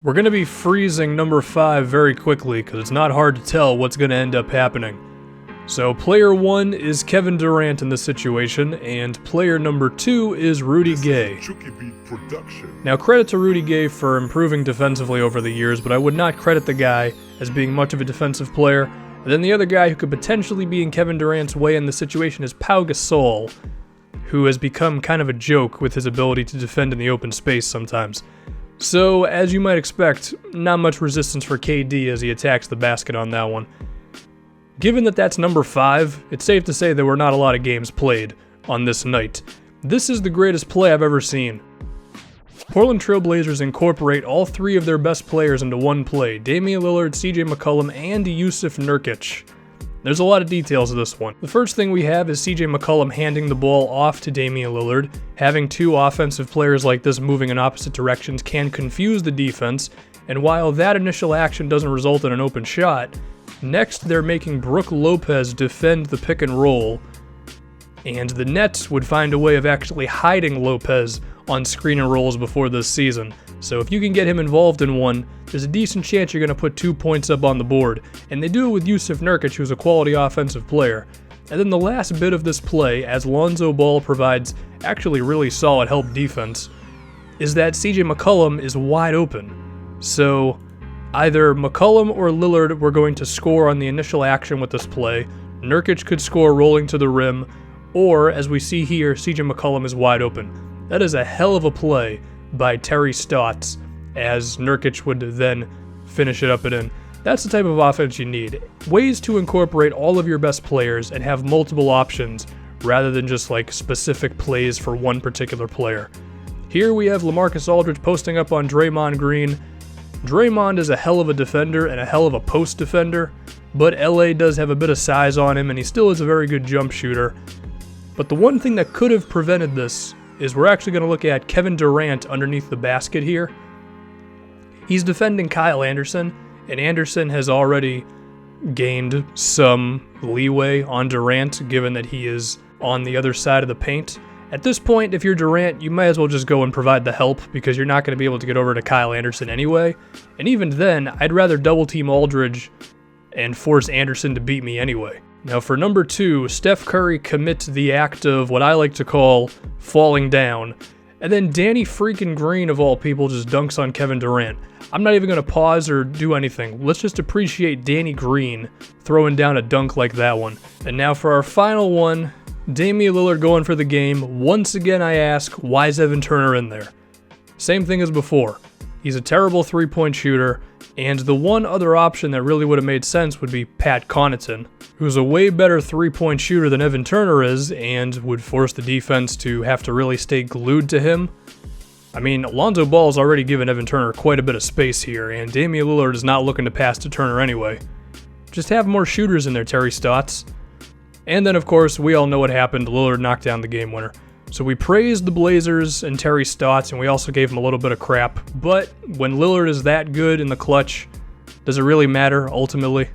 We're going to be freezing number 5 very quickly because it's not hard to tell what's going to end up happening. So player 1 is Kevin Durant in this situation, and player number 2 is Rudy Gay. Now credit to Rudy Gay for improving defensively over the years, but I would not credit the guy as being much of a defensive player. And then the other guy who could potentially be in Kevin Durant's way in this situation is Pau Gasol, who has become kind of a joke with his ability to defend in the open space sometimes. So, as you might expect, not much resistance for KD as he attacks the basket on that one. Given that that's number 5, it's safe to say there were not a lot of games played on this night. This is the greatest play I've ever seen. Portland Trailblazers incorporate all 3 of their best players into one play: Damian Lillard, CJ McCollum, and Jusuf Nurkic. There's a lot of details of this one. The first thing we have is CJ McCollum handing the ball off to Damian Lillard. Having 2 offensive players like this moving in opposite directions can confuse the defense, and while that initial action doesn't result in an open shot, next they're making Brook Lopez defend the pick and roll, and the Nets would find a way of actually hiding Lopez on screen and rolls before this season. So if you can get him involved in one, there's a decent chance you're going to put 2 points up on the board. And they do it with Jusuf Nurkic, who's a quality offensive player. And then the last bit of this play, as Lonzo Ball provides actually really solid help defense, is that CJ McCollum is wide open. So either McCollum or Lillard were going to score on the initial action with this play. Nurkic could score rolling to the rim, or as we see here, CJ McCollum is wide open. That is a hell of a play by Terry Stotts, as Nurkic would then finish it up and in. That's the type of offense you need. Ways to incorporate all of your best players and have multiple options rather than just like specific plays for one particular player. Here we have LaMarcus Aldridge posting up on Draymond Green. Draymond is a hell of a defender and a hell of a post defender, but LA does have a bit of size on him and he still is a very good jump shooter. But the one thing that could have prevented this is we're actually going to look at Kevin Durant underneath the basket here. He's defending Kyle Anderson, and Anderson has already gained some leeway on Durant, given that he is on the other side of the paint. At this point, if you're Durant, you might as well just go and provide the help, because you're not going to be able to get over to Kyle Anderson anyway. And even then, I'd rather double-team Aldridge and force Anderson to beat me anyway. Now for number 2, Steph Curry commits the act of what I like to call falling down, and then Danny freaking Green of all people just dunks on Kevin Durant. I'm not even going to pause or do anything. Let's just appreciate Danny Green throwing down a dunk like that one. And now for our final one, Damian Lillard going for the game. Once again I ask, why is Evan Turner in there? Same thing as before. He's a terrible 3-point shooter, and the one other option that really would have made sense would be Pat Connaughton, who's a way better 3-point shooter than Evan Turner is, and would force the defense to have to really stay glued to him. I mean, Lonzo Ball's already given Evan Turner quite a bit of space here, and Damian Lillard is not looking to pass to Turner anyway. Just have more shooters in there, Terry Stotts. And then, of course, we all know what happened. Lillard knocked down the game winner. So we praised the Blazers and Terry Stotts, and we also gave him a little bit of crap. But when Lillard is that good in the clutch, does it really matter, ultimately?